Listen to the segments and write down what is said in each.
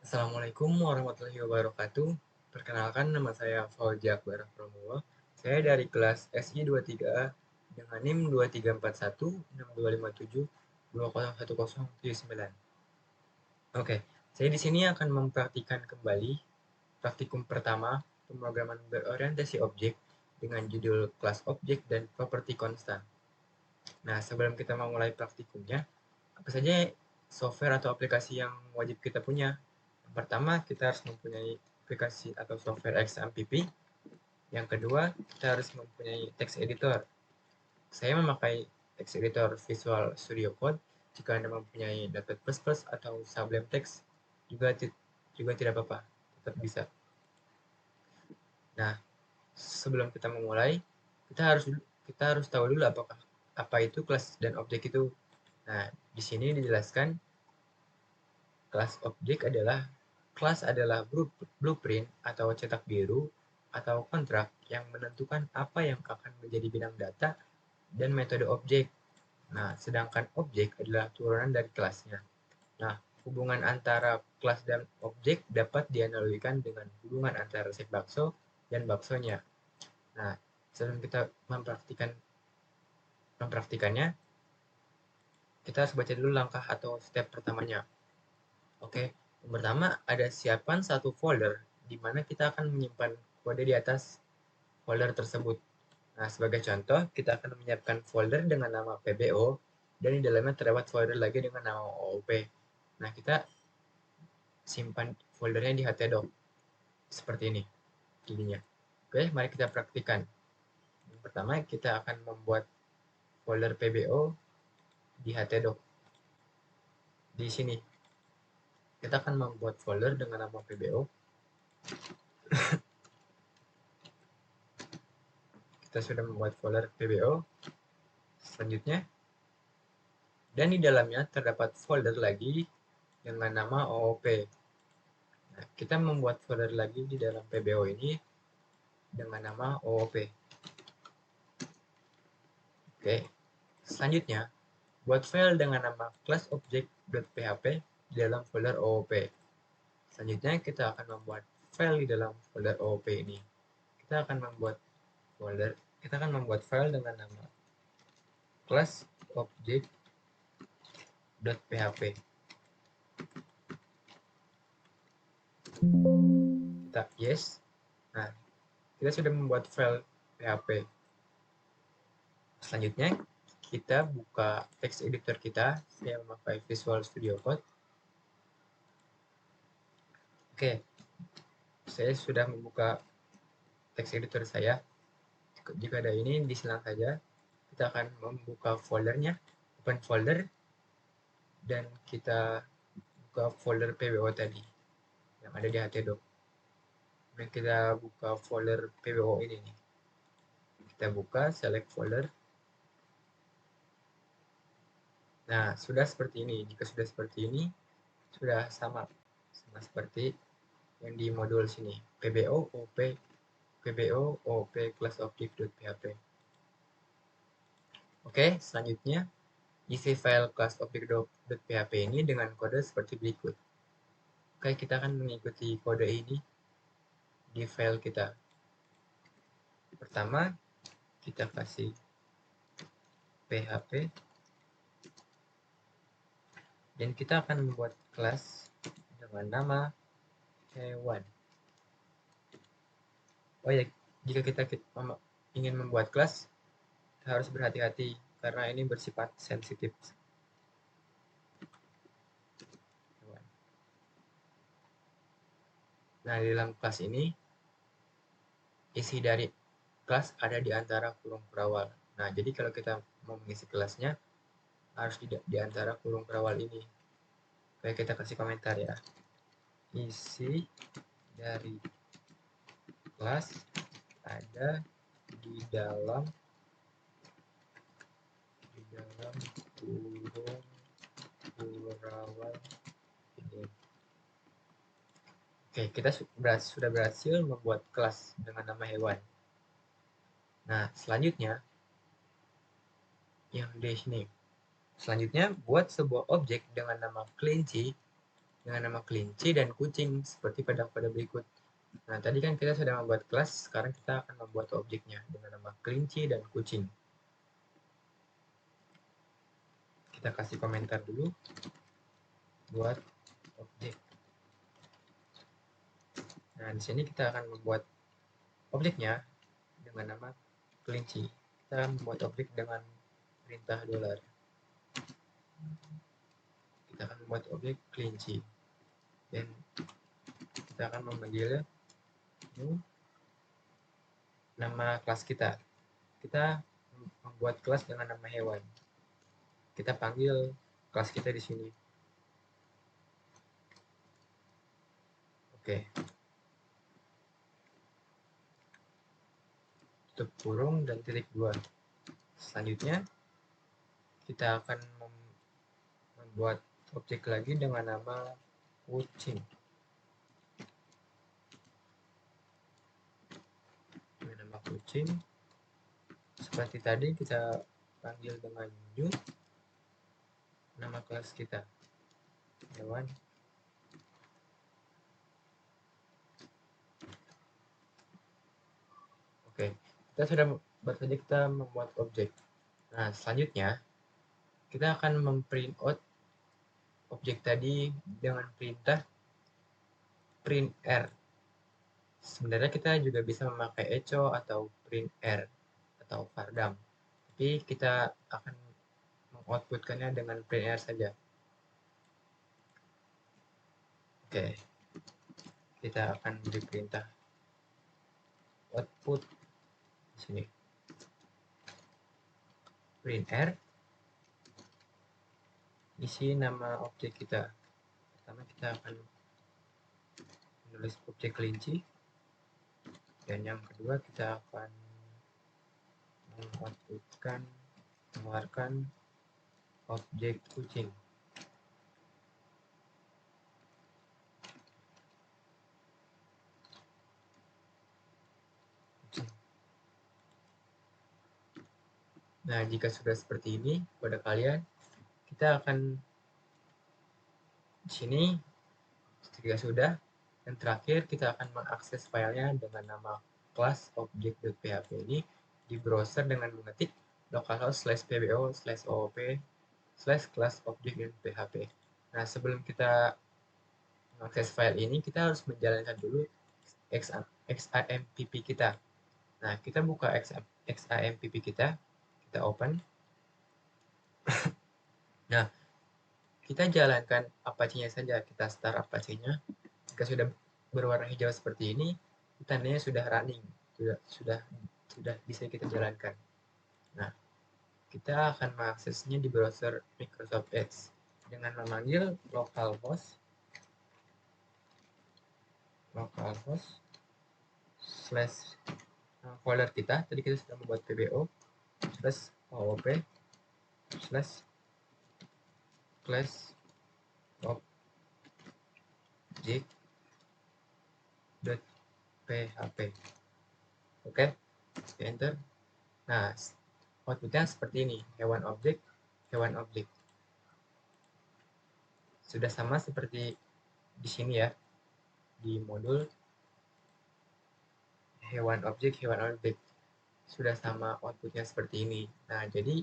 Assalamualaikum warahmatullahi wabarakatuh. Perkenalkan, nama saya Fauzia Akbar Pramowo. Saya dari kelas SI 23 dengan NIM 23416057201079. Oke, saya di sini akan mempraktikkan kembali praktikum pertama pemrograman berorientasi objek dengan judul kelas objek dan properti konstan. Nah, sebelum kita memulai praktikumnya, apa saja software atau aplikasi yang wajib kita punya? Yang pertama, kita harus mempunyai aplikasi atau software XAMPP. Yang kedua, kita harus mempunyai text editor. Saya memakai text editor Visual Studio Code. Jika Anda mempunyai Notepad++ atau Sublime Text, juga tidak apa-apa, tetap bisa. Nah, sebelum kita memulai, kita harus tahu dulu apa itu kelas dan objek itu. Nah, di sini dijelaskan kelas adalah blueprint atau cetak biru atau kontrak yang menentukan apa yang akan menjadi bidang data dan metode objek. Nah, sedangkan objek adalah turunan dari kelasnya. Nah, hubungan antara kelas dan objek dapat dianalogikan dengan hubungan antara sek bakso dan baksonya. Nah, sebelum kita mempraktikannya, kita harus baca dulu langkah atau step pertamanya. Oke, yang pertama ada siapkan satu folder di mana kita akan menyimpan kode di atas folder tersebut. Nah, sebagai contoh, kita akan menyiapkan folder dengan nama PBO dan di dalamnya terdapat folder lagi dengan nama OOP. Nah, kita simpan foldernya di htdoc seperti ini jadinya. Oke, mari kita praktikan. Yang pertama, kita akan membuat folder PBO di htdoc. Di sini kita akan membuat folder dengan nama PBO. Kita sudah membuat folder PBO. Selanjutnya, dan di dalamnya terdapat folder lagi dengan nama OOP. Nah, kita membuat folder lagi di dalam PBO ini dengan nama OOP. Oke, selanjutnya buat file dengan nama classObject.php di dalam folder OOP. Selanjutnya kita akan membuat file di dalam folder OOP ini. Kita akan membuat file dengan nama classObject.php. Kita yes. Nah, kita sudah membuat file PHP. Selanjutnya kita buka text editor kita. Saya memakai Visual Studio Code. Oke, saya sudah membuka text editor saya. Jika ada ini, disilang saja. Kita akan membuka foldernya, open folder, dan kita buka folder PBO tadi yang ada di htdoc. Dan kita buka folder PBO ini nih. Kita buka, select folder. Nah, sudah seperti ini. Jika sudah seperti ini, sudah sama seperti yang di modul sini, PBO OP class object.php. Oke, selanjutnya isi file class object.php ini dengan kode seperti berikut. Oke, kita akan mengikuti kode ini di file kita. Pertama, kita kasih php dan kita akan membuat kelas dengan nama hewan. Oh ya, jika kita ingin membuat kelas, kita harus berhati-hati karena ini bersifat sensitif. Nah, di dalam kelas ini, isi dari kelas ada di antara kurung perawal. Nah, jadi kalau kita mau mengisi kelasnya, harus di antara kurung perawal ini. Oke, kita kasih komentar ya. Isi dari kelas ada di dalam kurung perawal ini. Oke, kita sudah berhasil membuat kelas dengan nama hewan. Nah, selanjutnya yang di sini. Selanjutnya, buat sebuah objek dengan nama kelinci dengan nama kelinci dan kucing seperti pada kode berikut. Nah, tadi kan kita sudah membuat kelas, sekarang kita akan membuat objeknya dengan nama kelinci dan kucing. Kita kasih komentar dulu buat objek. Nah, di sini kita akan membuat objeknya dengan nama kelinci. Kita akan membuat objek dengan perintah $. Kita akan membuat objek kelinci dan kita akan memanggil new nama kelas kita. Kita membuat kelas dengan nama hewan. Kita panggil kelas kita di sini. Oke. Tutup kurung dan titik 2. Selanjutnya kita akan membuat objek lagi dengan nama kucing. Dengan nama kucing. Seperti tadi kita panggil dengan new nama kelas kita. Hewan. Oke, kita sudah baru saja kita membuat objek. Nah, selanjutnya kita akan memprint out objek tadi dengan perintah printr. Sebenarnya kita juga bisa memakai echo atau printr atau vardam, tapi kita akan mengoutputkannya dengan printr saja. Oke, kita akan beri perintah output di sini printr, isi nama objek kita. Pertama kita akan menulis objek kelinci, dan yang kedua kita akan mengoutputkan, mengeluarkan objek kucing. Nah, jika sudah seperti ini pada kalian, kita akan di sini jika sudah, dan terakhir kita akan mengakses filenya dengan nama class object.php ini di browser dengan mengetik localhost/pbo/oop/class object.php. Nah, sebelum kita mengakses file ini, kita harus menjalankan dulu XAMPP kita. Nah, kita buka XAMPP kita open. Nah, kita jalankan Apache-nya saja, kita start Apache-nya. Jika sudah berwarna hijau seperti ini, tandanya sudah running, sudah bisa kita jalankan. Nah, kita akan mengaksesnya di browser Microsoft Edge dengan memanggil localhost slash folder kita. Tadi kita sudah membuat pbo slash oop slash class object.php. Oke, enter. Nah, outputnya seperti ini, hewan objek. Sudah sama seperti di sini ya, di modul hewan objek. Sudah sama outputnya seperti ini. Nah, jadi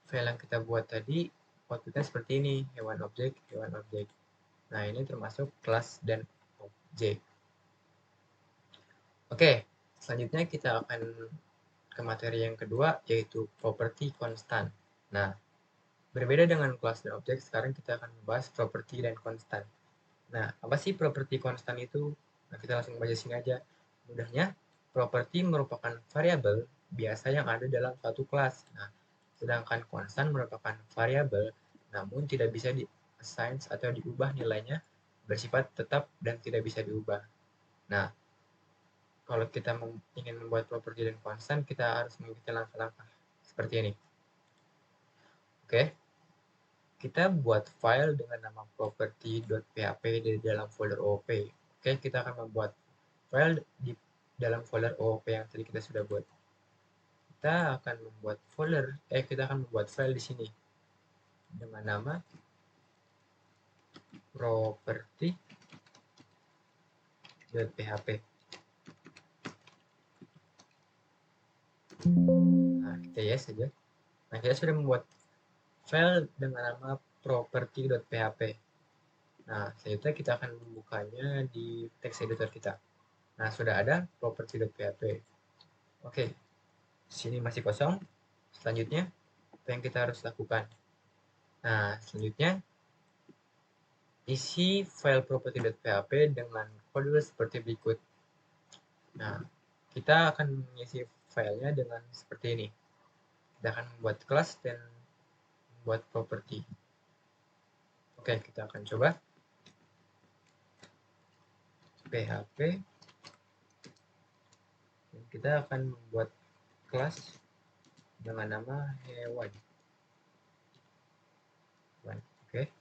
file yang kita buat tadi outputnya seperti ini, hewan objek. Nah, ini termasuk kelas dan objek. Oke, selanjutnya kita akan ke materi yang kedua, yaitu properti konstan. Nah, berbeda dengan kelas dan objek, sekarang kita akan membahas properti dan konstan. Nah, apa sih properti konstan itu? Nah, kita langsung baca sini aja. Mudahnya, properti merupakan variabel biasa yang ada dalam satu kelas. Nah, sedangkan konstan merupakan variabel namun tidak bisa di-assign atau diubah nilainya, bersifat tetap dan tidak bisa diubah. Nah, kalau kita ingin membuat properti dan konstan, kita harus mengikuti langkah-langkah seperti ini. Oke, kita buat file dengan nama property.php di dalam folder OOP. Oke, kita akan membuat file di dalam folder OOP yang tadi kita sudah buat. Kita akan membuat file di sini dengan nama property.php. Nah, kita yes saja. Nah, kita sudah membuat file dengan nama property.php. Nah, selanjutnya kita akan membukanya di text editor kita. Nah, sudah ada property.php. Oke, sini masih kosong. Selanjutnya, apa yang kita harus lakukan? Nah, selanjutnya, isi file property.php dengan kode seperti berikut. Nah, kita akan mengisi filenya dengan seperti ini. Kita akan membuat kelas dan membuat property. Oke, kita akan coba. PHP. Dan kita akan membuat kelas dengan nama hewan. Oke.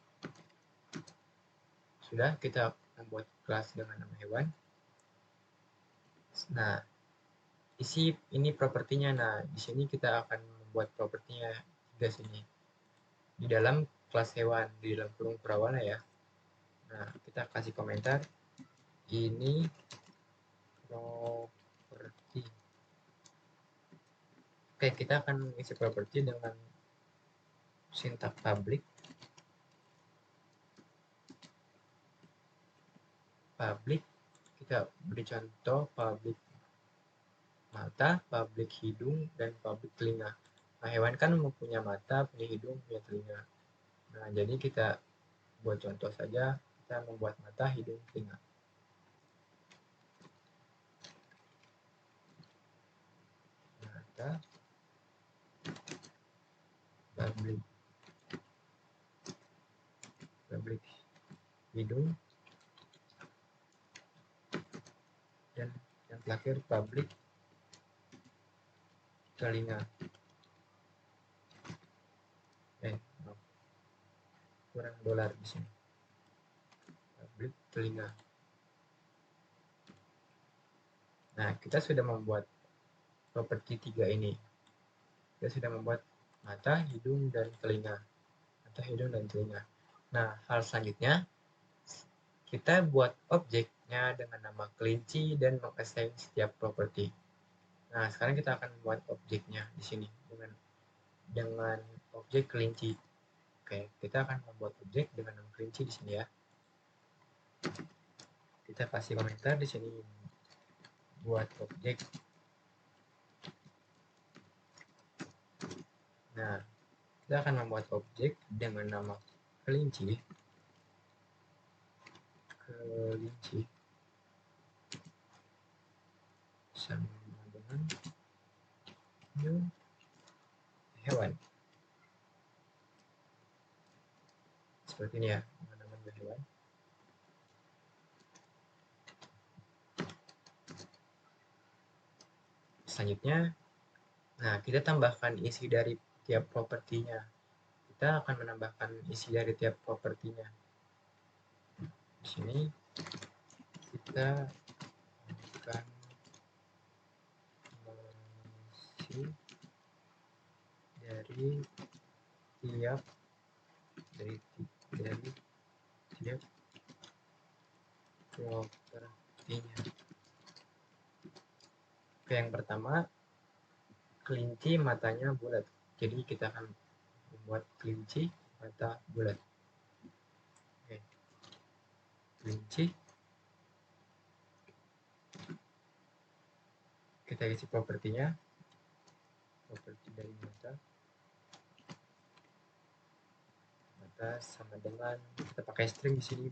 Sudah, kita membuat kelas dengan nama hewan. Nah, isi ini propertinya. Nah, di sini kita akan membuat propertinya di sini. Di dalam kelas hewan, di dalam kurung perawana ya. Nah, kita kasih komentar ini properti. Oke, kita akan mengisi properti dengan sintak public. Public, kita beri contoh public mata, public hidung, dan public telinga. Nah, hewan kan mempunyai mata, punya hidung, punya telinga. Nah, jadi kita buat contoh saja, kita membuat mata, hidung, telinga. Mata, public hidung, dan yang terakhir public telinga. Kurang dolar di sini. Public telinga. Nah, kita sudah membuat properti 3 ini. Kita sudah membuat mata, hidung, dan telinga. Mata, hidung, dan telinga. Nah, hal selanjutnya, kita buat objeknya dengan nama kelinci dan mengassign setiap properti. Nah, sekarang kita akan membuat objeknya di sini dengan objek kelinci. Oke, kita akan membuat objek dengan nama kelinci di sini ya. Kita kasih komentar di sini buat objek. Nah, kita akan membuat objek dengan nama kelinci sama dengan new hewan. Seperti ini ya, nama new hewan. Selanjutnya, nah kita tambahkan isi dari tiap propertinya. Kita akan menambahkan isi dari tiap propertinya. Di sini kita akan mengisi dari tiap propertinya. Oke, yang pertama kelinci matanya bulat. Jadi kita akan membuat kelinci mata bulat. Oke. Kelinci. Kita isi propertinya. Properti dari mata. Mata sama dengan kita pakai string di sini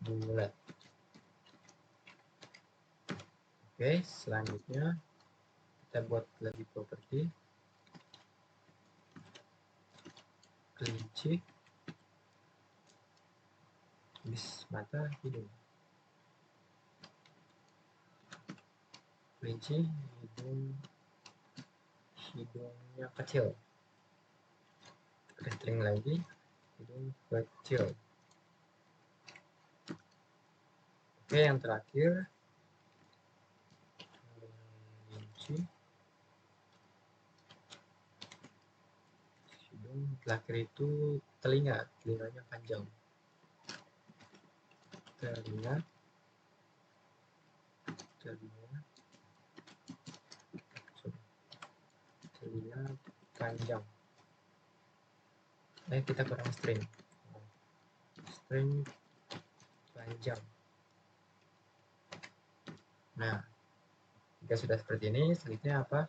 bulat. Oke, selanjutnya kita buat lagi properti kelinci tulis mata hidung. Kelinci hidungnya kecil. Pakai string lagi hidung kecil. Oke, yang terakhir kelinci hidung terakhir itu telinganya panjang. telinga panjang. Kita kurang string panjang. Nah, jika sudah seperti ini, selanjutnya apa?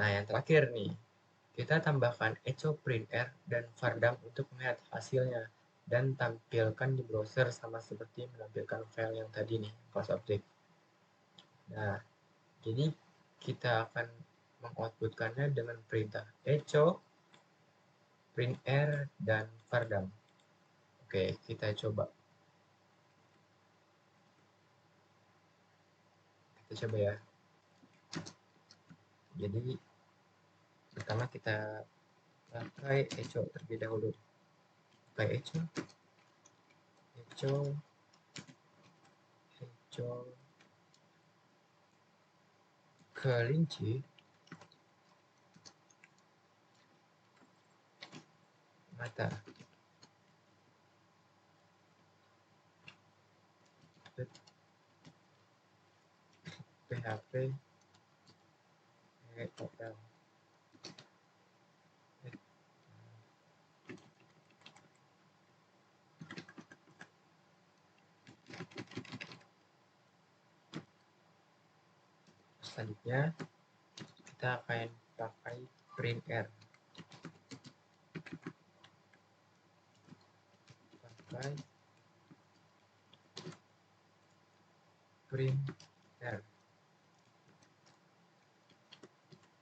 Nah, yang terakhir nih, kita tambahkan echo printr dan vardam untuk melihat hasilnya dan tampilkan di browser sama seperti menampilkan file yang tadi nih, class object. Nah, jadi kita akan mengoutputkannya dengan perintah echo, printr, dan vardam. Oke, kita coba. Kita coba ya. Jadi, pertama kita pakai echo terlebih dahulu. Pakai echo kelinci mata. PHP hotel. Selanjutnya kita akan pakai printr.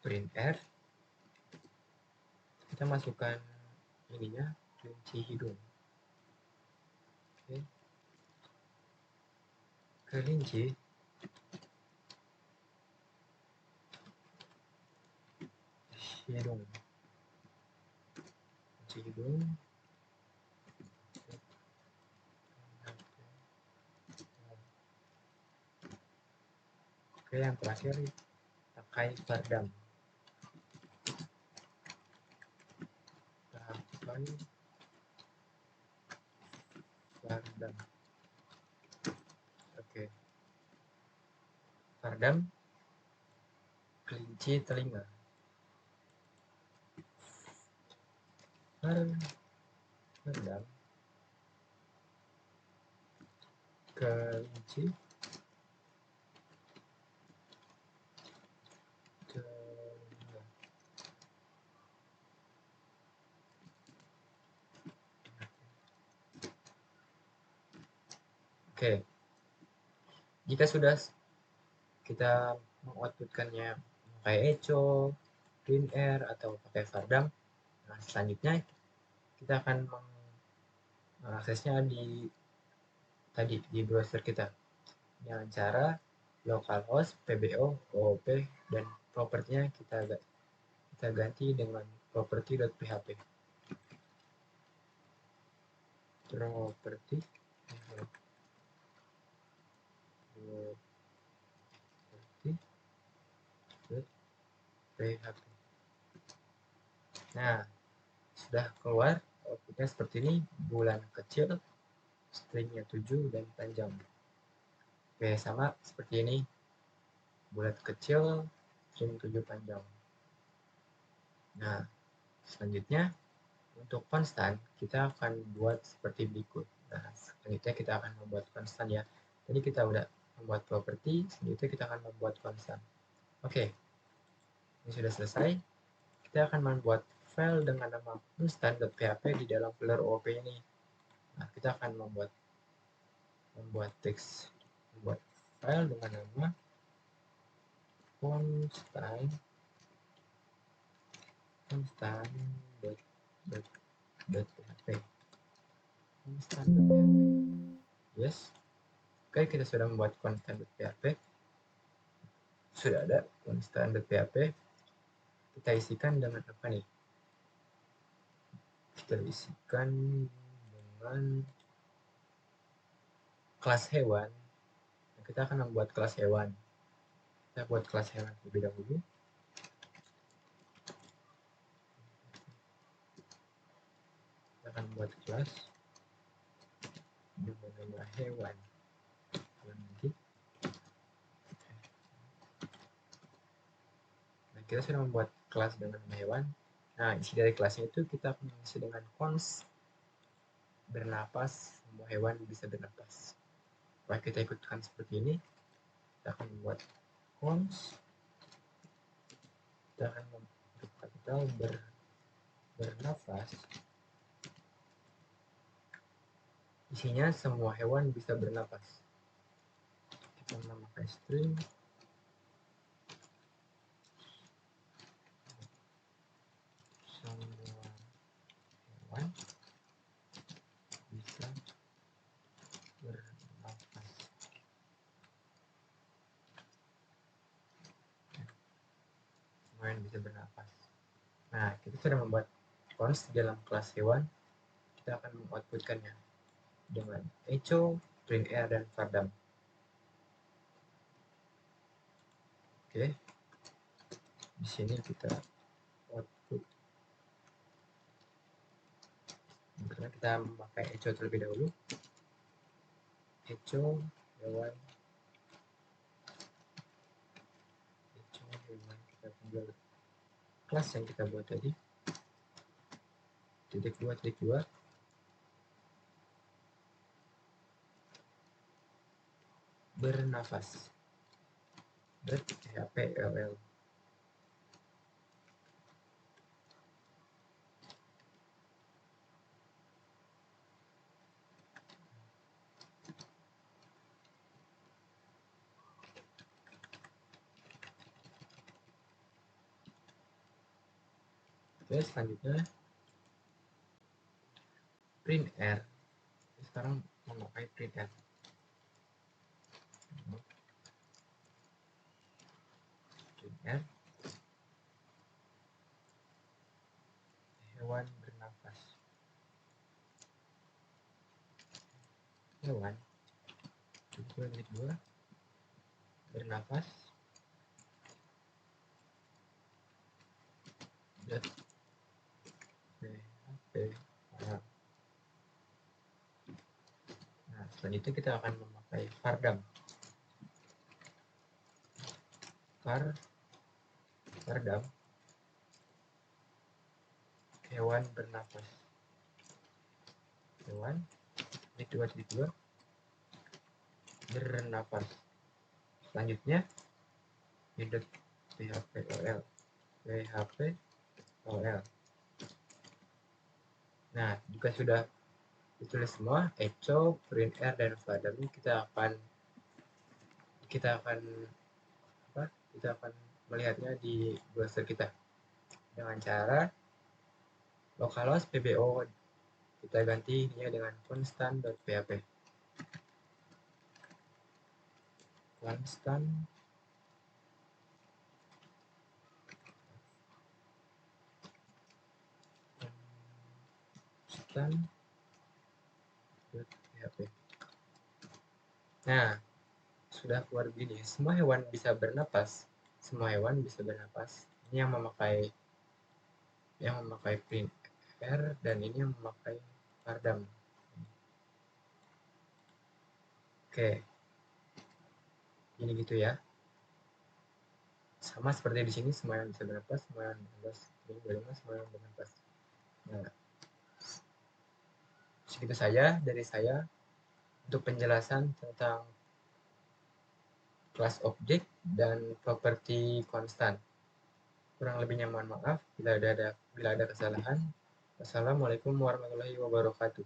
Printr kita masukkan ininya, kelinci hidung. Oke. Kelinci hidung. Oke, yang terakhir pakai vardam. Oke. Vardam kelinci telinga. Vardam kelinci telinga. Oke. Jika sudah kita mengoutputkannya pakai echo, printr, atau pakai vardam, nah selanjutnya kita akan mengaksesnya di browser kita dengan cara localhost, pbo, oop, dan propertinya kita ganti dengan property.php. PHP. Nah, sudah keluar outputnya seperti ini, bulan kecil, stringnya 7 dan panjang. Oke, sama seperti ini, bulat kecil, string 7 panjang. Nah, selanjutnya untuk konstan kita akan buat seperti berikut. Nah, selanjutnya kita akan membuat konstan ya. Jadi kita udah membuat properti, selanjutnya kita akan membuat konstan. Oke, ini sudah selesai. Kita akan membuat file dengan nama constant.php di dalam folder OOP ini. Nah, kita akan membuat teks, membuat file dengan nama constant.php. Yes. Oke, kita sudah membuat constant.php. Sudah ada constant.php. Kita isikan dengan apa nih? Kita isikan dengan kelas hewan. Kita akan membuat kelas hewan. Kita buat kelas hewan terlebih dahulu. Kita akan buat kelas bernama hewan. Nanti kita sudah membuat kelas dengan nama hewan. Nah, isi dari kelasnya itu kita akan mengisi dengan cons bernapas, semua hewan bisa bernapas. Supaya kita ikutkan seperti ini, kita akan membuat cons, kita akan membentuk kapital bernapas. Isinya semua hewan bisa bernapas. Kita memakai string semua hewan bisa bernapas. Semua hewan bisa bernapas. Nah, kita sudah membuat cons dalam kelas hewan. Kita akan mengoutputkannya dengan echo, printr, dan vardam. Oke, di sini kita output. Karena kita memakai echo terlebih dahulu. Echo hewan, echo hewan, kita tinggal kelas yang kita buat tadi. Titik dua bernafas. PHPLL. Oke, selanjutnya printr. Sekarang memakai printr. Printr hewan bernafas. Hewan dua bernafas. Nah, selanjutnya kita akan memakai vardam. Vardam hewan bernafas. Hewan dua bernafas. Selanjutnya phpol. Nah, jika sudah ditulis semua, echo, printr, dan vardam ini kita akan melihatnya di browser kita dengan cara localhost pbo kita gantinya dengan constant.php. Constant .php. Nah, sudah keluar begini. Semua hewan bisa bernapas. Semua hewan bisa bernapas. Ini yang memakai printr, dan ini yang memakai vardam. Oke. Ini gitu ya. Sama seperti di sini, semua yang bisa bernapas, semua yang bernapas. Ini bernapas, semua yang bernapas. Nah, segitu saja dari saya untuk penjelasan tentang kelas objek dan properti konstan. Kurang lebihnya mohon maaf bila ada kesalahan. Wassalamualaikum warahmatullahi wabarakatuh.